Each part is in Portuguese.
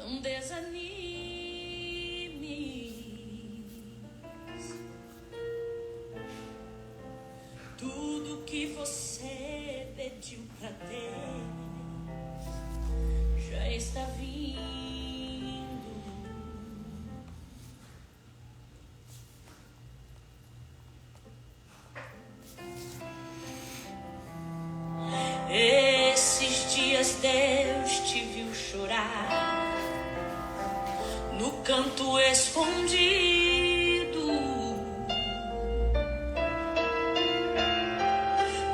Não desanime. Tudo que você pediu pra ter já está vindo. Esses dias Deus te viu chorar no canto escondido.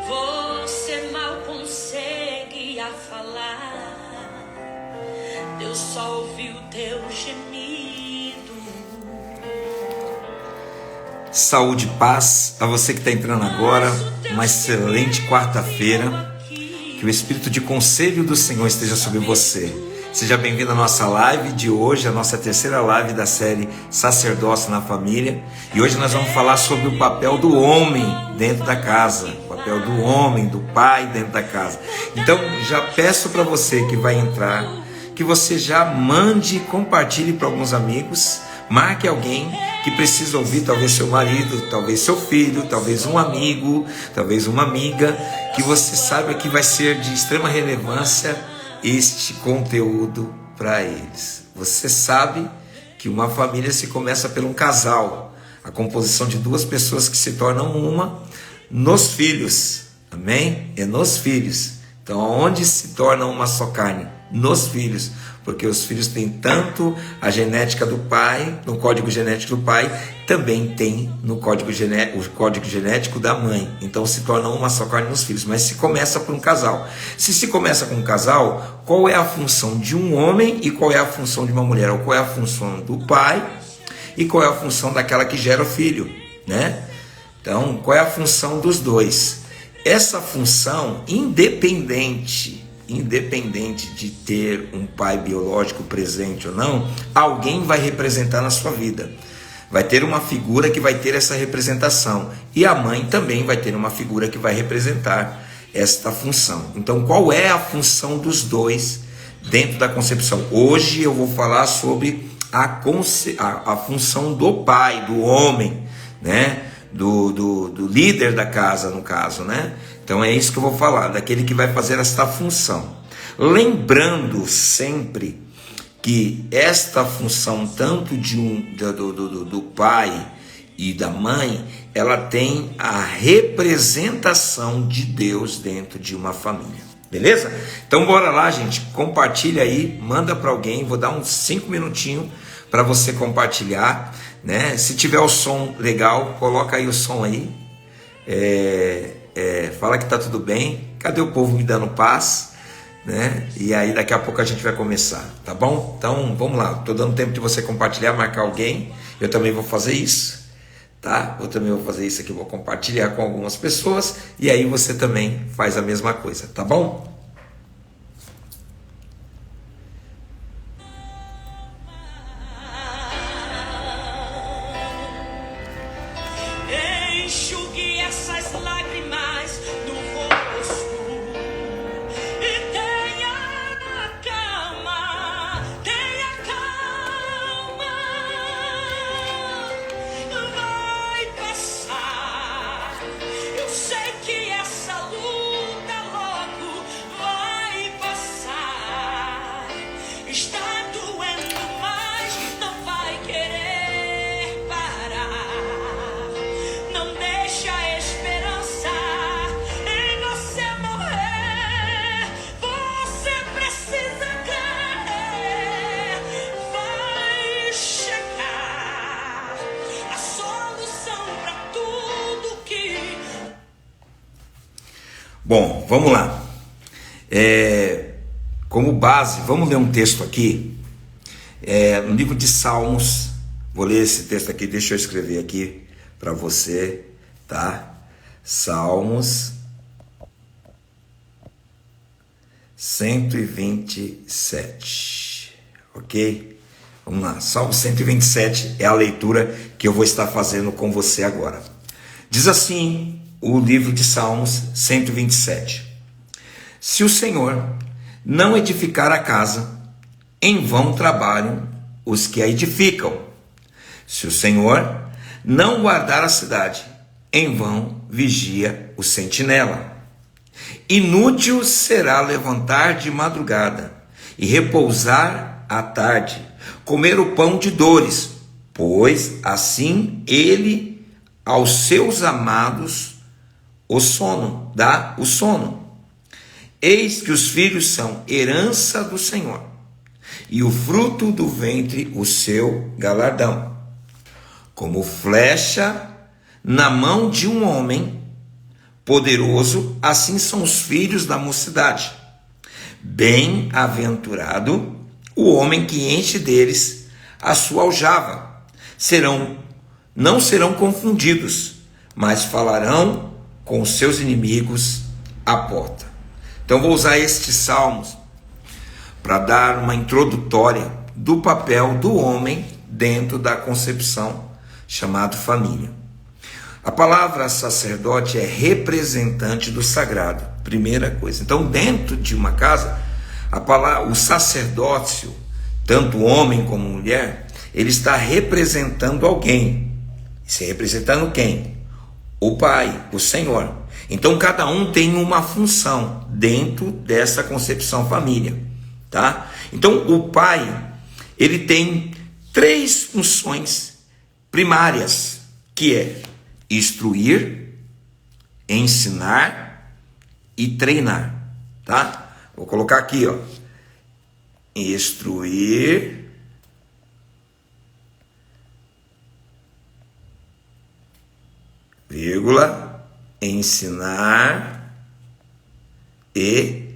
Você mal conseguia falar, Deus só ouviu teu gemido. Saúde e paz a você que está entrando agora. Uma excelente quarta-feira. Que o Espírito de conselho do Senhor esteja sobre você. Seja bem-vindo à nossa live de hoje, a nossa terceira live da série Sacerdócio na Família. E hoje nós vamos falar sobre o papel do homem dentro da casa. O papel do homem, do pai dentro da casa. Então, já peço para você que vai entrar, que você já mande e compartilhe para alguns amigos. Marque alguém que precisa ouvir, talvez seu marido, talvez seu filho, talvez um amigo, talvez uma amiga, que você saiba que vai ser de extrema relevância este conteúdo para eles. Você sabe que uma família se começa por um casal, a composição de duas pessoas que se tornam uma nos filhos, amém? É nos filhos. Então, onde se torna uma só carne? Nos filhos, porque os filhos têm tanto a genética do pai, no código genético do pai, também tem no código genético da mãe. Então se torna uma só carne nos filhos, mas se começa por um casal. Se começa com um casal, qual é a função de um homem e qual é a função de uma mulher? Ou qual é a função do pai e qual é a função daquela que gera o filho, né? Então, qual é a função dos dois? Essa função, independente de ter um pai biológico presente ou não, alguém vai representar na sua vida. Vai ter uma figura que vai ter essa representação. E a mãe também vai ter uma figura que vai representar esta função. Então, qual é a função dos dois dentro da concepção? Hoje eu vou falar sobre a função do pai, do homem, né? Do líder da casa, no caso, né? Então é isso que eu vou falar, daquele que vai fazer esta função. Lembrando sempre que esta função, tanto do pai e da mãe, ela tem a representação de Deus dentro de uma família. Beleza? Então bora lá, gente, compartilha aí, manda para alguém, vou dar uns 5 minutinhos para você compartilhar, né? Se tiver o som legal, coloca aí o som aí, fala que tá tudo bem, cadê o povo me dando paz, né? E aí daqui a pouco a gente vai começar, tá bom? Então vamos lá, tô dando tempo de você compartilhar, marcar alguém, eu também vou fazer isso, tá? Eu também vou fazer isso aqui, vou compartilhar com algumas pessoas, e aí você também faz a mesma coisa, tá bom? Enxugue essas lágrimas do rosto e tenha calma, vai passar. Eu sei que essa luta logo vai passar. Está doendo, mas não vai querer parar. Não deixa a esperança em você morrer. Você precisa crer. Vai chegar a solução para tudo que... Bom, vamos lá. Como base, vamos ler um texto aqui, no livro de Salmos. Vou ler esse texto aqui, deixa eu escrever aqui para você, tá? Salmos 127, ok? Vamos lá, Salmo 127 é a leitura que eu vou estar fazendo com você agora. Diz assim o livro de Salmos 127: Se o Senhor não edificar a casa, em vão trabalham os que a edificam. Se o Senhor não guardar a cidade, em vão vigia o sentinela. Inútil será levantar de madrugada e repousar à tarde, comer o pão de dores, pois assim ele aos seus amados dá o sono. Eis que os filhos são herança do Senhor, e o fruto do ventre o seu galardão. Como flecha na mão de um homem poderoso, assim são os filhos da mocidade. Bem-aventurado o homem que enche deles a sua aljava. Não serão confundidos, mas falarão com os seus inimigos à porta. Então vou usar estes salmos para dar uma introdutória do papel do homem dentro da concepção chamada família. A palavra sacerdote é representante do sagrado, primeira coisa. Então, dentro de uma casa, o sacerdócio, tanto homem como mulher, ele está representando alguém. Se representando quem? O Pai, o Senhor. Então, cada um tem uma função dentro dessa concepção família, tá? Então, o Pai, ele tem 3 funções primárias, que é instruir, ensinar e treinar, tá? Vou colocar aqui, ó. Instruir, vírgula, ensinar e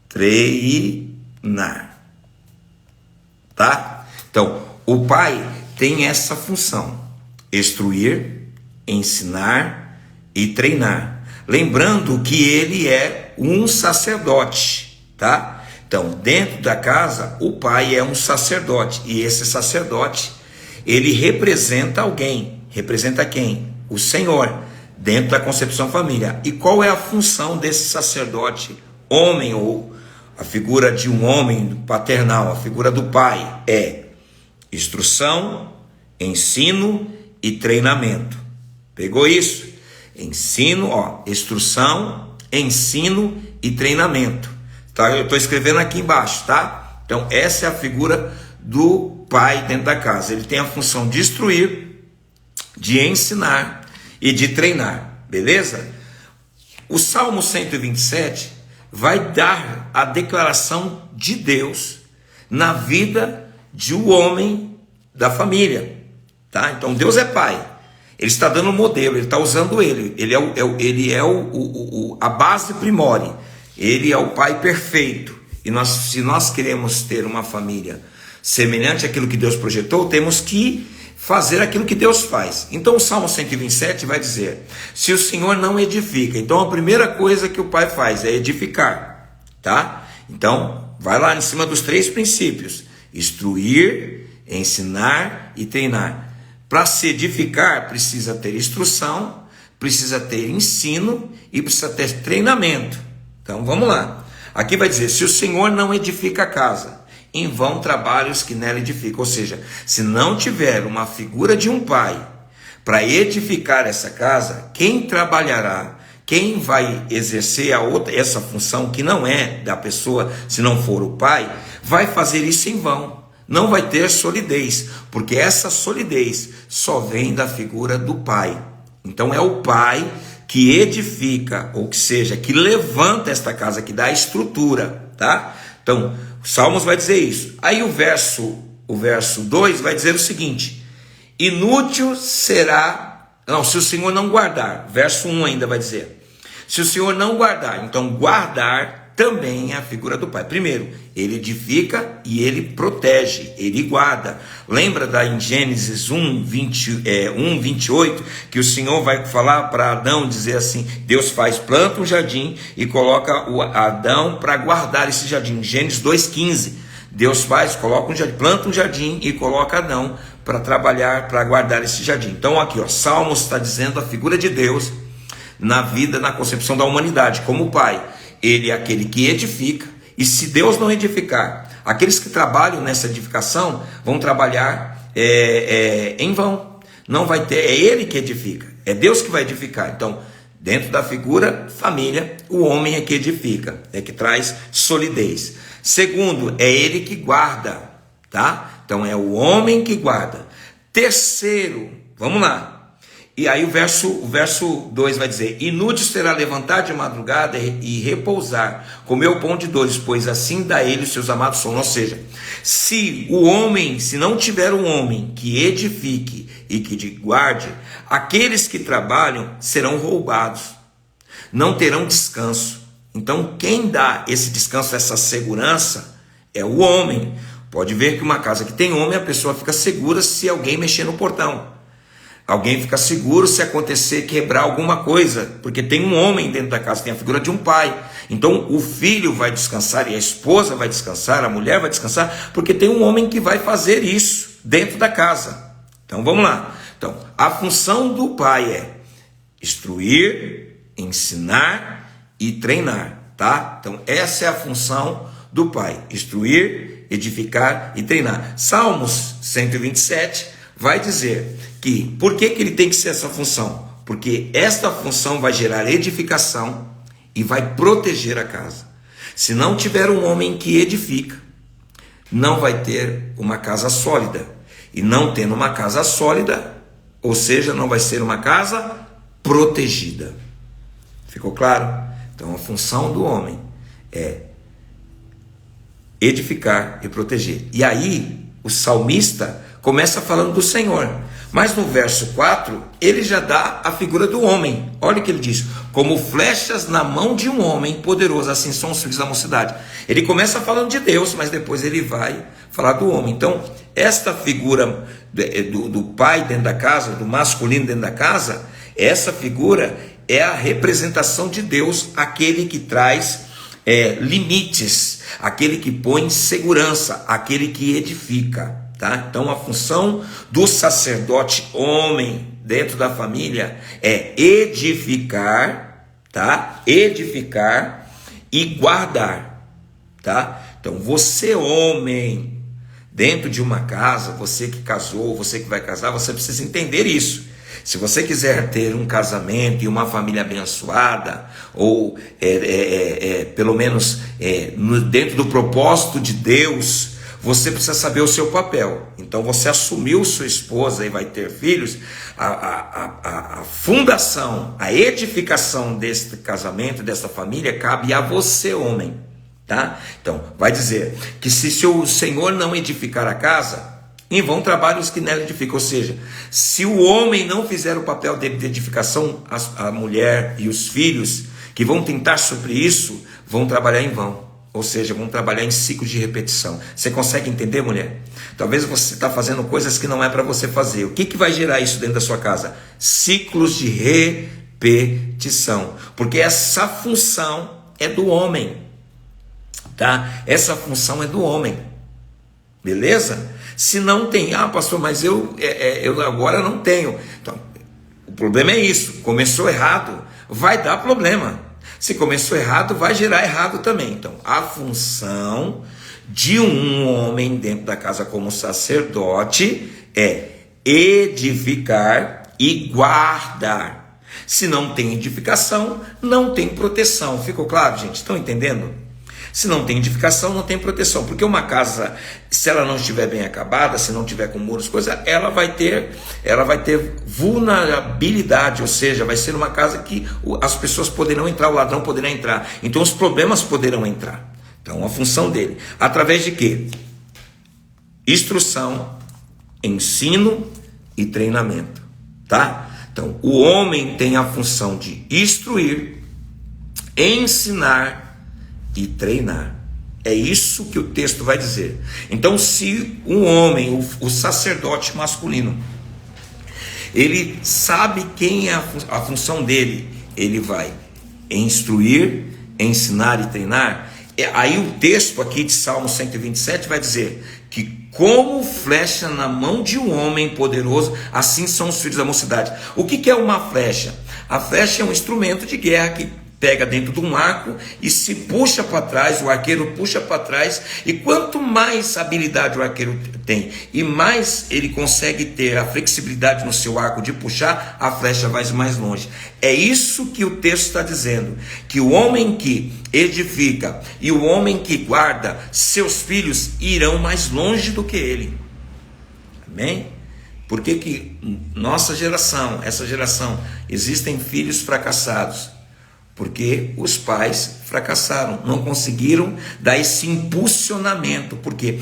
treinar, tá? Então, o pai tem essa função: instruir, ensinar e treinar. Lembrando que ele é um sacerdote, tá? Então, dentro da casa, o pai é um sacerdote, e esse sacerdote, ele representa alguém. Representa quem? O Senhor, dentro da concepção família. E qual é a função desse sacerdote homem, ou a figura de um homem paternal, a figura do pai? É instrução, ensino e treinamento. Pegou isso? Ensino, instrução, ensino e treinamento. Tá? Eu estou escrevendo aqui embaixo, tá? Então, essa é a figura do pai dentro da casa. Ele tem a função de instruir, de ensinar e de treinar, beleza? O Salmo 127 vai dar a declaração de Deus na vida de um homem da família, tá? Então, Deus é pai. Ele está dando um modelo, ele está usando ele. Ele é a base primória. Ele é o pai perfeito. E se nós queremos ter uma família semelhante àquilo que Deus projetou, temos que fazer aquilo que Deus faz. Então o Salmo 127 vai dizer: se o Senhor não edifica, então a primeira coisa que o pai faz é edificar, tá? Então vai lá em cima dos 3 princípios: instruir, ensinar e treinar. Para se edificar, precisa ter instrução, precisa ter ensino e precisa ter treinamento. Então vamos lá. Aqui vai dizer: se o Senhor não edifica a casa, em vão trabalham os que nela edificam. Ou seja, se não tiver uma figura de um pai para edificar essa casa, quem trabalhará, quem vai exercer essa função que não é da pessoa, se não for o pai, vai fazer isso em vão. Não vai ter solidez, porque essa solidez só vem da figura do pai. Então é o pai que edifica, ou que seja, que levanta esta casa, que dá a estrutura, tá? Então, o Salmos vai dizer isso. Aí o verso 2 vai dizer o seguinte: inútil será, se o Senhor não guardar. Verso 1 ainda vai dizer: se o Senhor não guardar. Então, guardar também é a figura do pai. Primeiro, ele edifica e ele protege, ele guarda. Lembra em Gênesis 1:28, que o Senhor vai falar para Adão, dizer assim: Deus planta um jardim e coloca o Adão para guardar esse jardim. Gênesis 2:15, Deus coloca um jardim, planta um jardim e coloca Adão para trabalhar, para guardar esse jardim. Então aqui, Salmos está dizendo a figura de Deus na vida, na concepção da humanidade, como o pai. Ele é aquele que edifica E se Deus não edificar, aqueles que trabalham nessa edificação vão trabalhar em vão. Não vai ter, é Ele que edifica, é Deus que vai edificar. Então, dentro da figura família, o homem é que edifica, é que traz solidez. Segundo, é Ele que guarda, tá? Então é o homem que guarda. Terceiro, vamos lá. E aí o verso 2 vai dizer: inútil será levantar de madrugada e repousar, comer o pão de dores, pois assim dá ele os seus amados sono. Ou seja, se não tiver um homem que edifique e que guarde, aqueles que trabalham serão roubados, não terão descanso. Então quem dá esse descanso, essa segurança, é o homem. Pode ver que uma casa que tem homem, a pessoa fica segura se alguém mexer no portão. Alguém fica seguro se acontecer quebrar alguma coisa, porque tem um homem dentro da casa, tem a figura de um pai. Então o filho vai descansar e a esposa vai descansar, a mulher vai descansar, porque tem um homem que vai fazer isso dentro da casa. Então vamos lá. Então a função do pai é instruir, ensinar e treinar, tá? Então essa é a função do pai: instruir, edificar e treinar. Salmos 127 vai dizer que por que ele tem que ser essa função? Porque esta função vai gerar edificação e vai proteger a casa. Se não tiver um homem que edifica, não vai ter uma casa sólida. E não tendo uma casa sólida, ou seja, não vai ser uma casa protegida. Ficou claro? Então a função do homem é edificar e proteger. E aí o salmista começa falando do Senhor, mas no verso 4 ele já dá a figura do homem. Olha o que ele diz: como flechas na mão de um homem poderoso, assim são os filhos da mocidade. Ele começa falando de Deus, mas depois ele vai falar do homem. Então esta figura do pai dentro da casa, do masculino dentro da casa, essa figura é a representação de Deus, aquele que traz limites, aquele que põe segurança, aquele que edifica, tá? Então a função do sacerdote homem dentro da família é edificar, tá? Edificar e guardar, tá? Então você, homem, dentro de uma casa, você que casou, você que vai casar, você precisa entender isso. Se você quiser ter um casamento e uma família abençoada, ou pelo menos dentro do propósito de Deus, você precisa saber o seu papel. Então você assumiu sua esposa e vai ter filhos, a fundação, a edificação deste casamento, desta família, cabe a você, homem, tá? Então vai dizer que se o Senhor não edificar a casa, em vão trabalham os que nela edificam. Ou seja, se o homem não fizer o papel de edificação, a mulher e os filhos que vão tentar suprir isso, vão trabalhar em vão. Ou seja, vão trabalhar em ciclos de repetição. Você consegue entender, mulher? Talvez você está fazendo coisas que não é para você fazer. O que vai gerar isso dentro da sua casa? Ciclos de repetição. Porque essa função é do homem, tá? Essa função é do homem. Beleza? Se não tem, pastor, mas eu agora não tenho. Então, o problema é isso. Começou errado, vai dar problema. Se começou errado, vai gerar errado também. Então, a função de um homem dentro da casa como sacerdote é edificar e guardar. Se não tem edificação, não tem proteção. Ficou claro, gente? Estão entendendo? Se não tem edificação, não tem proteção. Porque uma casa, se ela não estiver bem acabada, se não tiver com muros, coisa, ela vai ter vulnerabilidade. Ou seja, vai ser uma casa que as pessoas poderão entrar, o ladrão poderá entrar. Então os problemas poderão entrar. Então a função dele, através de quê? Instrução, ensino e treinamento, tá? Então o homem tem a função de instruir, ensinar e treinar. É isso que o texto vai dizer. Então, se um homem, o sacerdote masculino, ele sabe quem é a função dele, ele vai instruir, ensinar e treinar. Aí o texto aqui de Salmo 127 vai dizer que como flecha na mão de um homem poderoso, assim são os filhos da mocidade. O que é uma flecha? A flecha é um instrumento de guerra que pega dentro de um arco e se puxa para trás, o arqueiro puxa para trás, e quanto mais habilidade o arqueiro tem, e mais ele consegue ter a flexibilidade no seu arco de puxar, a flecha vai mais longe. É isso que o texto está dizendo, que o homem que edifica e o homem que guarda, seus filhos irão mais longe do que ele. Amém? Por que nossa geração, essa geração, existem filhos fracassados? Porque os pais fracassaram, não conseguiram dar esse impulsionamento, porque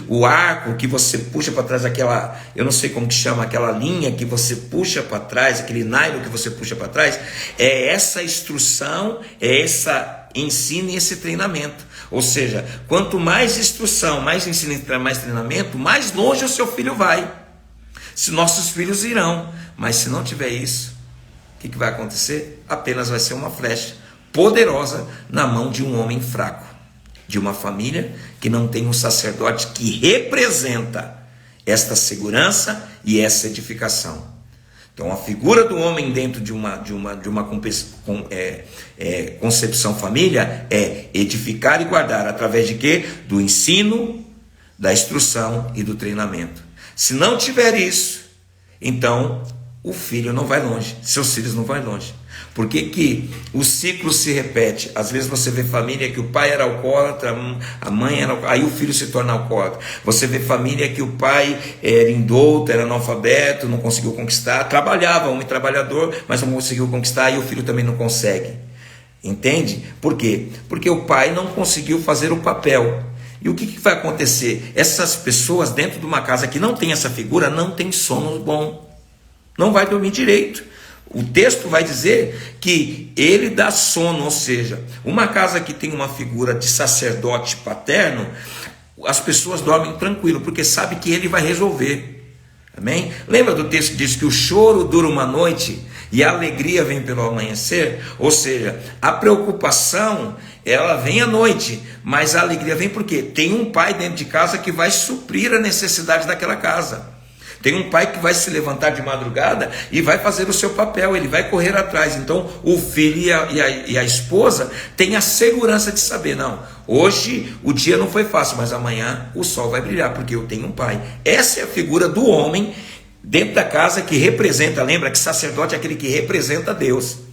o arco que você puxa para trás, aquela, eu não sei como que chama, aquela linha que você puxa para trás, aquele nylon que você puxa para trás, é essa instrução, é essa ensino e esse treinamento. Ou seja, quanto mais instrução, mais ensino e mais treinamento, mais longe o seu filho vai. Se nossos filhos irão, mas se não tiver isso, o que vai acontecer? Apenas vai ser uma flecha poderosa na mão de um homem fraco, de uma família que não tem um sacerdote que representa esta segurança e essa edificação. Então a figura do homem dentro de uma concepção família é edificar e guardar, através de quê? Do ensino, da instrução e do treinamento. Se não tiver isso, então o filho não vai longe, seus filhos não vão longe. Por que o ciclo se repete? Às vezes você vê família que o pai era alcoólatra, a mãe era alcoólatra, aí o filho se torna alcoólatra. Você vê família que o pai era indouto, era analfabeto, não conseguiu conquistar, trabalhava, homem trabalhador, mas não conseguiu conquistar, e o filho também não consegue. Entende? Por quê? Porque o pai não conseguiu fazer o papel. E o que vai acontecer? Essas pessoas dentro de uma casa que não tem essa figura, não tem sono bom, não vai dormir direito. O texto vai dizer que ele dá sono, ou seja, uma casa que tem uma figura de sacerdote paterno, as pessoas dormem tranquilo, porque sabe que ele vai resolver. Amém? Lembra do texto que diz que o choro dura uma noite e a alegria vem pelo amanhecer? Ou seja, a preocupação, ela vem à noite, mas a alegria vem porque tem um pai dentro de casa que vai suprir a necessidade daquela casa. Tem um pai que vai se levantar de madrugada e vai fazer o seu papel, ele vai correr atrás. Então o filho e a esposa têm a segurança de saber, não, hoje o dia não foi fácil, mas amanhã o sol vai brilhar, porque eu tenho um pai. Essa é a figura do homem dentro da casa que representa, lembra que sacerdote é aquele que representa Deus.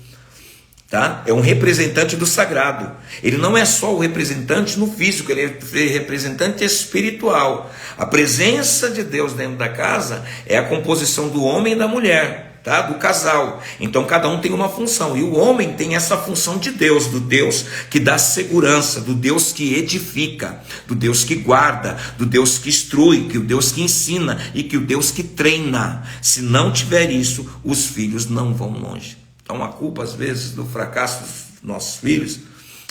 Tá? É um representante do sagrado. Ele não é só o representante no físico, ele é representante espiritual. A presença de Deus dentro da casa é a composição do homem e da mulher, tá? Do casal. Então cada um tem uma função, e o homem tem essa função de Deus, do Deus que dá segurança, do Deus que edifica, do Deus que guarda, do Deus que instrui, que o Deus que ensina e que o Deus que treina. Se não tiver isso, os filhos não vão longe. Então a culpa às vezes do fracasso dos nossos filhos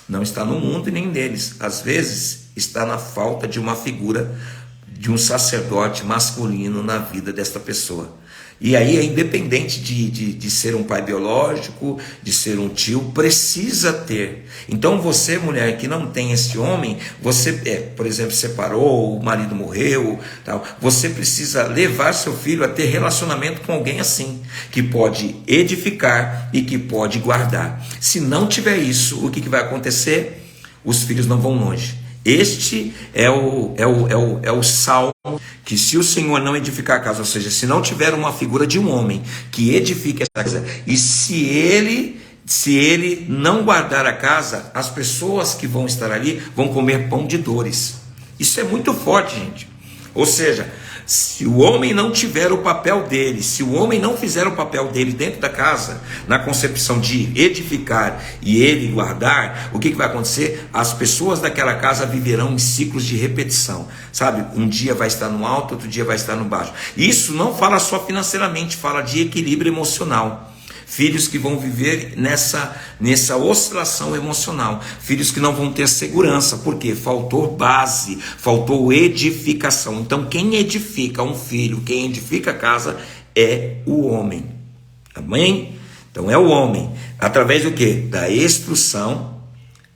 não está no mundo e nem neles. Às vezes está na falta de uma figura, de um sacerdote masculino na vida desta pessoa. E aí é independente de ser um pai biológico, de ser um tio, precisa ter. Então você, mulher, que não tem esse homem, você, por exemplo, separou, o marido morreu, tal, você precisa levar seu filho a ter relacionamento com alguém assim, que pode edificar e que pode guardar. Se não tiver isso, o que vai acontecer? Os filhos não vão longe. Este é o salmo, que se o Senhor não edificar a casa, ou seja, se não tiver uma figura de um homem que edifique essa casa, e se ele não guardar a casa, as pessoas que vão estar ali vão comer pão de dores. Isso é muito forte, gente. Ou seja, se o homem não tiver o papel dele, se o homem não fizer o papel dele dentro da casa, na concepção de edificar e ele guardar, o que vai acontecer? As pessoas daquela casa viverão em ciclos de repetição, sabe? Um dia vai estar no alto, outro dia vai estar no baixo. Isso não fala só financeiramente, fala de equilíbrio emocional. Filhos que vão viver nessa oscilação emocional. Filhos que não vão ter segurança. Por quê? Faltou base, faltou edificação. Então quem edifica um filho, quem edifica a casa é o homem. Amém? Então é o homem. Através do quê? Da instrução,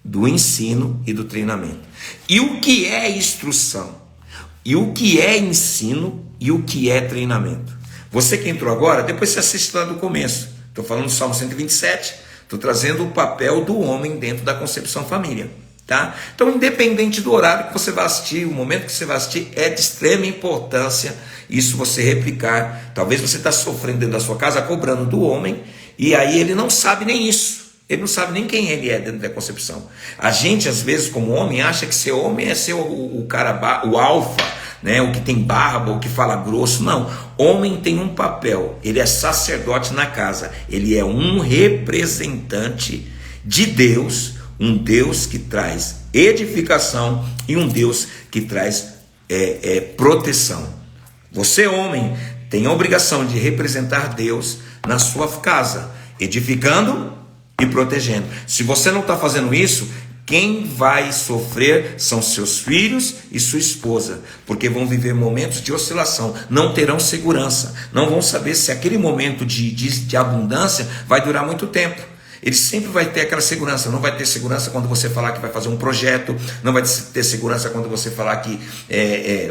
do ensino e do treinamento. E o que é instrução? E o que é ensino? E o que é treinamento? Você que entrou agora, depois você assiste lá do começo. Estou falando do Salmo 127, Estou trazendo o papel do homem dentro da concepção família. Tá? Então, independente do horário que você vai assistir, o momento que você vai assistir, é de extrema importância isso você replicar. Talvez você está sofrendo dentro da sua casa, cobrando do homem, e aí ele não sabe nem isso. Ele não sabe nem quem ele é dentro da concepção. A gente, às vezes, como homem, acha que ser homem é ser o cara, o alfa, né? O que tem barba, o que fala grosso. Não, homem tem um papel, ele é sacerdote na casa, ele é um representante de Deus, um Deus que traz edificação e um Deus que traz proteção. Você, homem, tem a obrigação de representar Deus na sua casa, edificando e protegendo. Se você não está fazendo isso, quem vai sofrer são seus filhos e sua esposa, porque vão viver momentos de oscilação, não terão segurança, não vão saber se aquele momento de abundância vai durar muito tempo. Ele sempre vai ter aquela segurança. Não vai ter segurança quando você falar que vai fazer um projeto, não vai ter segurança quando você falar que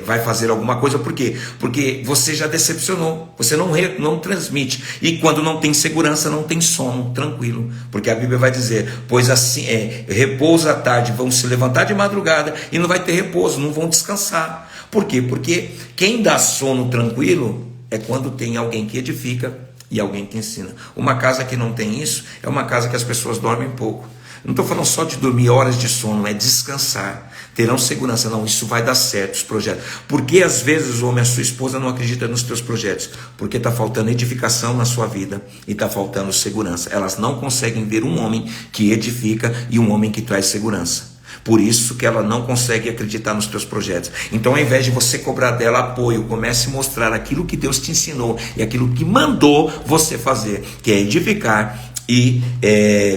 vai fazer alguma coisa. Por quê? Porque você já decepcionou, você não transmite. E quando não tem segurança, não tem sono tranquilo, porque a Bíblia vai dizer: pois assim repouso à tarde, vão se levantar de madrugada e não vai ter repouso, não vão descansar. Por quê? Porque quem dá sono tranquilo é quando tem alguém que edifica e alguém que ensina. Uma casa que não tem isso é uma casa que as pessoas dormem pouco. Não estou falando só de dormir horas de sono, é descansar, terão segurança. Não, isso vai dar certo, os projetos. Porque às vezes o homem, a sua esposa, não acredita nos teus projetos? Porque está faltando edificação na sua vida e está faltando segurança. Elas não conseguem ver um homem que edifica e um homem que traz segurança. Por isso que ela não consegue acreditar nos teus projetos. Então, ao invés de você cobrar dela apoio, comece a mostrar aquilo que Deus te ensinou e aquilo que mandou você fazer, que é edificar e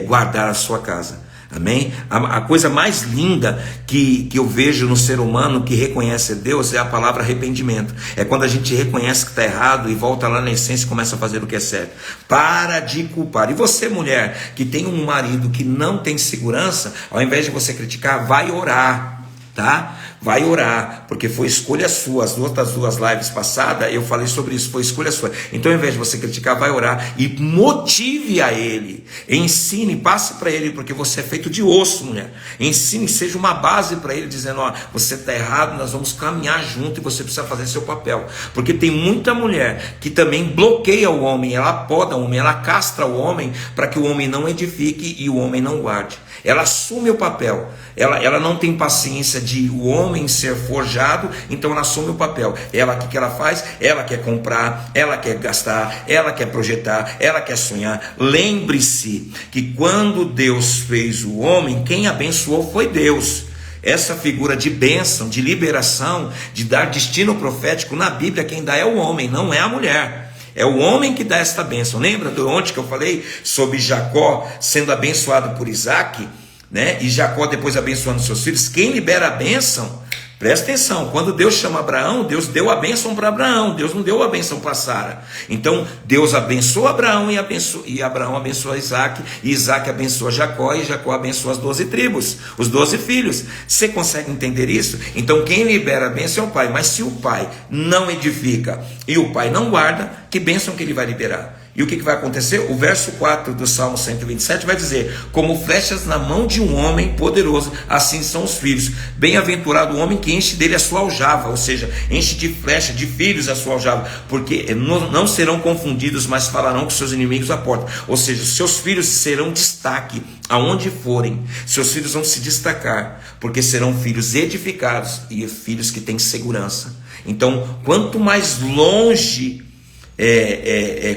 guardar a sua casa. Amém? A coisa mais linda que eu vejo no ser humano que reconhece Deus é a palavra arrependimento. É quando a gente reconhece que está errado e volta lá na essência e começa a fazer o que é certo. Para de culpar. E você, mulher, que tem um marido que não tem segurança, ao invés de você criticar, vai orar, tá? Vai orar, porque foi escolha sua. As outras duas lives passadas eu falei sobre isso, foi escolha sua. Então, ao invés de você criticar, vai orar e motive a ele, ensine, passe para ele, porque você é feito de osso, mulher. Ensine, seja uma base para ele, dizendo: ó, você está errado, nós vamos caminhar junto e você precisa fazer seu papel. Porque tem muita mulher que também bloqueia o homem, ela poda o homem, ela castra o homem para que o homem não edifique e o homem não guarde. Ela assume o papel, ela não tem paciência de o homem ser forjado, então ela assume o papel. Ela, o que ela faz? Ela quer comprar, ela quer gastar, ela quer projetar, ela quer sonhar. Lembre-se que quando Deus fez o homem, quem abençoou foi Deus. Essa figura de bênção, de liberação, de dar destino profético, na Bíblia quem dá é o homem, não é a mulher. É o homem que dá esta bênção. Lembra de ontem que eu falei sobre Jacó sendo abençoado por Isaac, né? E Jacó depois abençoando seus filhos? Quem libera a bênção, presta atenção, quando Deus chama Abraão, Deus deu a bênção para Abraão, Deus não deu a bênção para Sara. Então Deus abençoou Abraão e Abraão abençoou Isaac, e Isaac abençoa Jacó, e Jacó abençoa as 12 tribos, os 12 filhos. Você consegue entender isso? Então quem libera a bênção é o pai. Mas se o pai não edifica e o pai não guarda, que bênção que ele vai liberar? E o que vai acontecer? O verso 4 do Salmo 127 vai dizer: como flechas na mão de um homem poderoso, assim são os filhos. Bem-aventurado o homem que enche dele a sua aljava, ou seja, enche de flecha, de filhos a sua aljava, porque não serão confundidos, mas falarão com seus inimigos à porta. Ou seja, seus filhos serão destaque aonde forem. Seus filhos vão se destacar, porque serão filhos edificados e filhos que têm segurança. Então, quanto mais longe,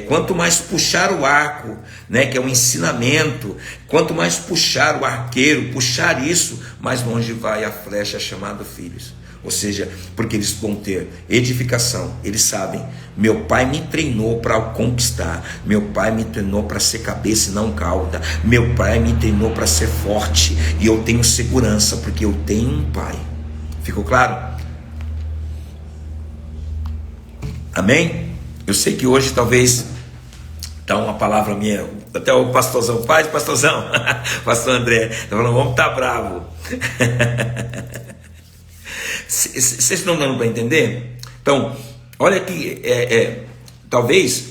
quanto mais puxar o arco, né, que é o ensinamento, quanto mais puxar o arqueiro, puxar isso, mais longe vai a flecha chamada filhos. Ou seja, porque eles vão ter edificação. Eles sabem: meu pai me treinou para conquistar, meu pai me treinou para ser cabeça e não cauda, meu pai me treinou para ser forte, e eu tenho segurança porque eu tenho um pai. Ficou claro? Amém? Eu sei que hoje talvez está uma palavra minha, até o pastorzão, pastorzão, pastor André, está falando: o homem está bravo. Vocês estão dando para entender? Então, olha aqui, talvez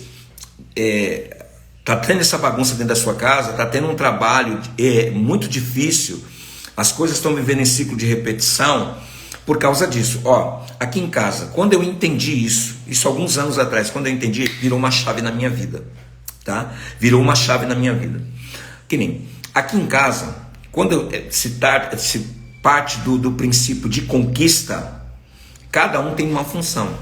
Está tendo essa bagunça dentro da sua casa, está tendo um trabalho muito difícil, as coisas estão vivendo em ciclo de repetição por causa disso. Aqui em casa, quando eu entendi isso alguns anos atrás, quando eu entendi, virou uma chave na minha vida, tá? Virou uma chave na minha vida. Que nem aqui em casa, quando se parte do princípio de conquista, cada um tem uma função,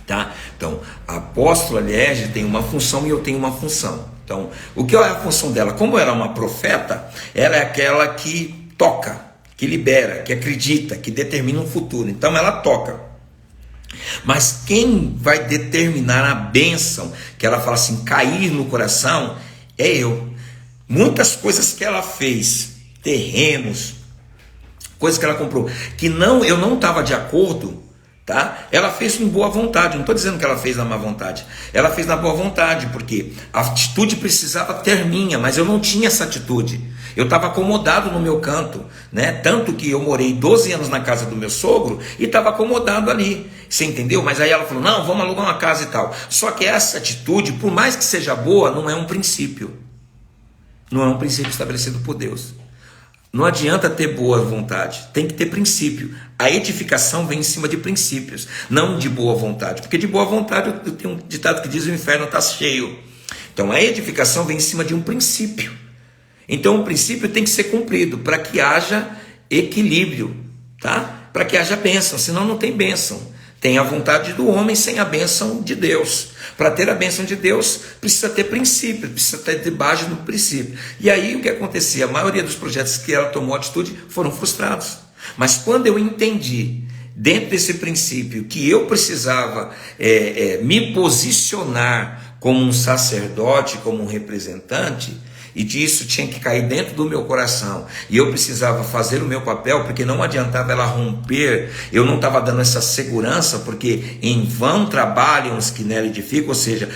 tá? Então, a apóstola Liege tem uma função e eu tenho uma função. Então, o que é a função dela? Como ela é uma profeta, ela é aquela que toca, que libera, que acredita, que determina um futuro. Então, ela toca. Mas quem vai determinar a bênção, que ela fala assim, cair no coração, é eu. Muitas coisas que ela fez, terrenos, coisas que ela comprou, que eu não estava de acordo, tá? Ela fez com boa vontade. Não estou dizendo que ela fez na má vontade. Ela fez na boa vontade, porque a atitude precisava ter minha, mas eu não tinha essa atitude. Eu estava acomodado no meu canto, né? Tanto que eu morei 12 anos na casa do meu sogro e estava acomodado ali. Você entendeu? Mas aí ela falou, não, vamos alugar uma casa e tal. Só que essa atitude, por mais que seja boa, não é um princípio. Não é um princípio estabelecido por Deus. Não adianta ter boa vontade, tem que ter princípio. A edificação vem em cima de princípios, não de boa vontade. Porque de boa vontade, eu tenho um ditado que diz, o inferno está cheio. Então a edificação vem em cima de um princípio. Então o princípio tem que ser cumprido para que haja equilíbrio, tá? Para que haja bênção, senão não tem bênção. Tem a vontade do homem sem a bênção de Deus. Para ter a bênção de Deus, precisa ter princípio, precisa ter debaixo do princípio. E aí o que acontecia? A maioria dos projetos que ela tomou atitude foram frustrados. Mas quando eu entendi, dentro desse princípio, que eu precisava me posicionar como um sacerdote, como um representante, e disso tinha que cair dentro do meu coração, e eu precisava fazer o meu papel, porque não adiantava ela romper, eu não estava dando essa segurança, porque em vão trabalham os que nela edificam, ou seja,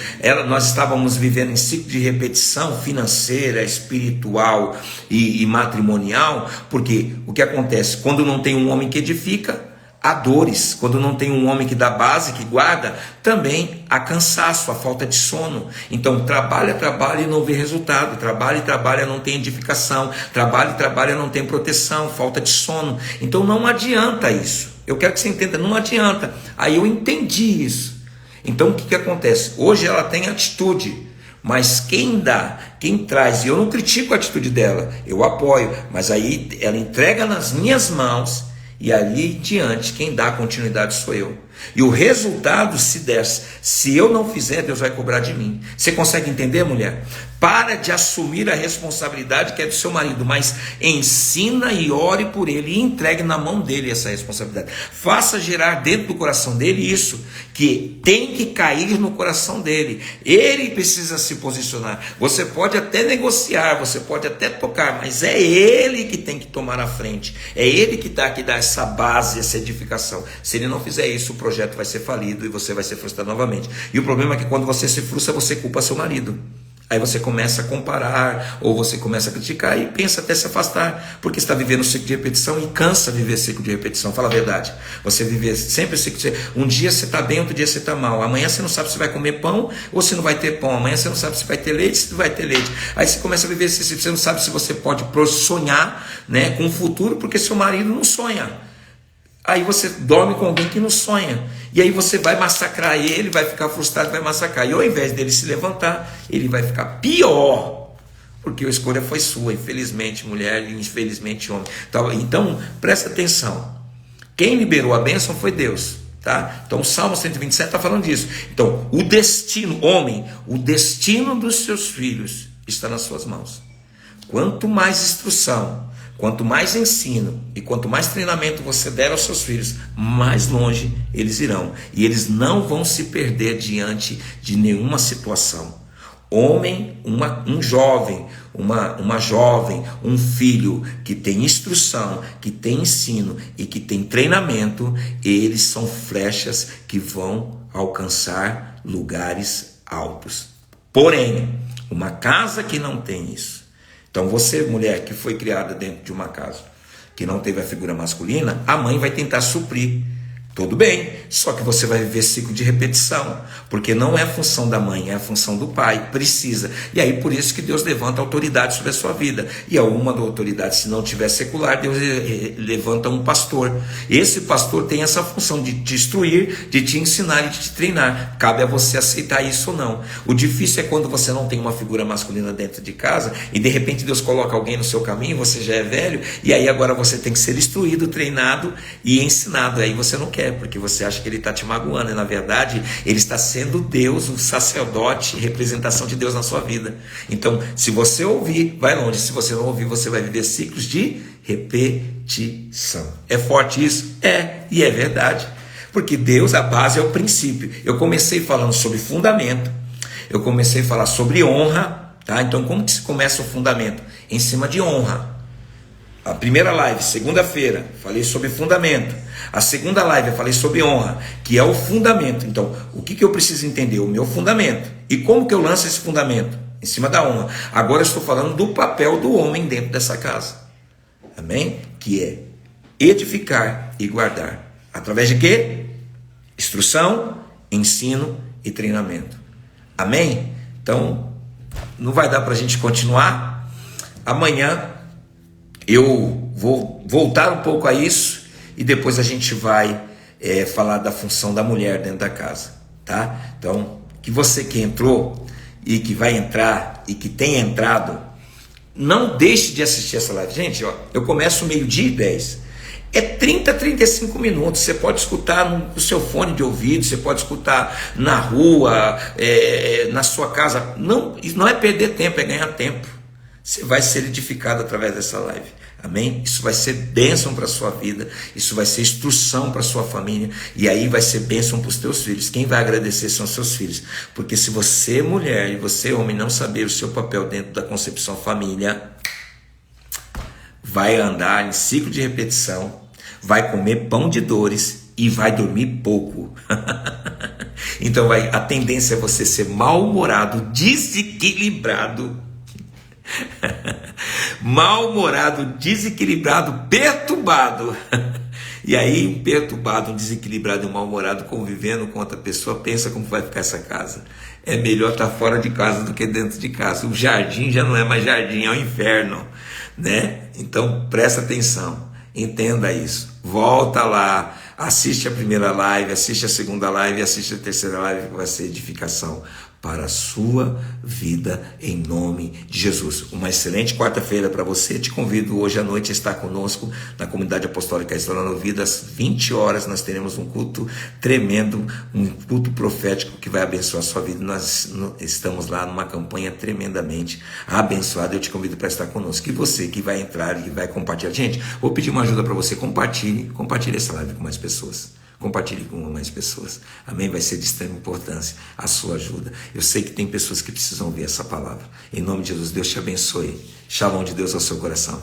nós estávamos vivendo em ciclo de repetição financeira, espiritual e matrimonial, porque o que acontece? Quando não tem um homem que edifica, há dores. Quando não tem um homem que dá base, que guarda, também há cansaço, há falta de sono. Então trabalha e não vê resultado, trabalha, não tem edificação, trabalha, não tem proteção, falta de sono. Então não adianta isso. Eu quero que você entenda, não adianta. Aí eu entendi isso. Então o que acontece? Hoje ela tem atitude, mas quem dá, quem traz, e eu não critico a atitude dela, eu apoio, mas aí ela entrega nas minhas mãos. E ali em diante, quem dá continuidade sou eu. E o resultado se der, se eu não fizer, Deus vai cobrar de mim. Você consegue entender, mulher? Para de assumir a responsabilidade que é do seu marido, mas ensina e ore por ele e entregue na mão dele essa responsabilidade. Faça gerar dentro do coração dele isso, que tem que cair no coração dele. Ele precisa se posicionar. Você pode até negociar, você pode até tocar, mas é ele que tem que tomar a frente. É ele que dá essa base, essa edificação. Se ele não fizer isso, o projeto vai ser falido e você vai ser frustrado novamente. E o problema é que quando você se frustra, você culpa seu marido. Aí você começa a comparar, ou você começa a criticar e pensa até se afastar, porque está vivendo um ciclo de repetição e cansa viver ciclo de repetição. Fala a verdade. Você viver sempre ciclo de... Um dia você está bem, outro dia você está mal. Amanhã você não sabe se vai comer pão ou se não vai ter pão. Amanhã você não sabe se vai ter leite, se não vai ter leite. Aí você começa a viver esse ciclo. Você não sabe se você pode sonhar, né, com o futuro, porque seu marido não sonha. Aí você dorme com alguém que não sonha. E aí você vai massacrar ele, vai ficar frustrado, vai massacrar. E ao invés dele se levantar, ele vai ficar pior. Porque a escolha foi sua, infelizmente mulher e infelizmente homem. Então presta atenção. Quem liberou a bênção foi Deus. Tá? Então o Salmo 127 está falando disso. Então o destino, homem, o destino dos seus filhos está nas suas mãos. Quanto mais instrução, quanto mais ensino e quanto mais treinamento você der aos seus filhos, mais longe eles irão. E eles não vão se perder diante de nenhuma situação. Homem, um jovem, uma jovem, um filho que tem instrução, que tem ensino e que tem treinamento, eles são flechas que vão alcançar lugares altos. Porém, uma casa que não tem isso. Então você, mulher, que foi criada dentro de uma casa que não teve a figura masculina, a mãe vai tentar suprir Tudo bem, só que você vai viver ciclo de repetição, porque não é a função da mãe, é a função do pai, precisa. E aí por isso que Deus levanta autoridade sobre a sua vida. E alguma autoridade, se não tiver secular, Deus levanta um pastor. Esse pastor tem essa função de te instruir, de te ensinar e de te treinar. Cabe a você aceitar isso ou não. O difícil é quando você não tem uma figura masculina dentro de casa e de repente Deus coloca alguém no seu caminho, você já é velho, e aí agora você tem que ser instruído, treinado e ensinado. Aí você não quer, porque você acha que ele está te magoando, e na verdade ele está sendo Deus, o sacerdote, representação de Deus na sua vida. Então, se você ouvir, vai longe. Se você não ouvir, você vai viver ciclos de repetição. É forte isso? É, e é verdade. Porque Deus, a base é o princípio. Eu comecei falando sobre fundamento, eu comecei a falar sobre honra, tá? Então, como que se começa o fundamento? Em cima de honra. A primeira live, segunda-feira, falei sobre fundamento. A segunda live eu falei sobre honra, que é o fundamento. Então, o que eu preciso entender? O meu fundamento. E como que eu lanço esse fundamento? Em cima da honra. Agora eu estou falando do papel do homem dentro dessa casa. Amém? Que é edificar e guardar. Através de quê? Instrução, ensino e treinamento. Amém? Então, não vai dar para a gente continuar. Amanhã eu vou voltar um pouco a isso e depois a gente vai falar da função da mulher dentro da casa, tá? Então, que você que entrou e que vai entrar e que tem entrado, não deixe de assistir essa live. Gente, ó, eu começo 12:10. É 30, 35 minutos. Você pode escutar no seu fone de ouvido, você pode escutar na rua, na sua casa. Isso não é perder tempo, é ganhar tempo. Você vai ser edificado através dessa live. Amém? Isso vai ser bênção para a sua vida. Isso vai ser instrução para a sua família. E aí vai ser bênção para os teus filhos. Quem vai agradecer são os seus filhos. Porque se você, mulher, e você, homem, não saber o seu papel dentro da concepção família, vai andar em ciclo de repetição, vai comer pão de dores e vai dormir pouco. Então a tendência é você ser mal-humorado, desequilibrado. Mal-humorado, desequilibrado, perturbado. E aí um perturbado, um desequilibrado e um mal-humorado convivendo com outra pessoa, pensa como vai ficar essa casa. É melhor estar fora de casa do que dentro de casa. O jardim já não é mais jardim, é o inferno, né? Então presta atenção, entenda isso. Volta lá, assiste a primeira live, assiste a segunda live, assiste a terceira live, que vai ser edificação para a sua vida, em nome de Jesus. Uma excelente quarta-feira para você. Te convido hoje à noite a estar conosco na Comunidade Apostólica Restaurando Vida. Às 20 horas nós teremos um culto tremendo, um culto profético que vai abençoar a sua vida. Nós estamos lá numa campanha tremendamente abençoada. Eu te convido para estar conosco. E você que vai entrar e vai compartilhar. Gente, vou pedir uma ajuda para você. Compartilhe essa live com mais pessoas. Compartilhe com mais pessoas. Amém? Vai ser de extrema importância a sua ajuda. Eu sei que tem pessoas que precisam ouvir essa palavra. Em nome de Jesus, Deus te abençoe. Shalom de Deus ao seu coração.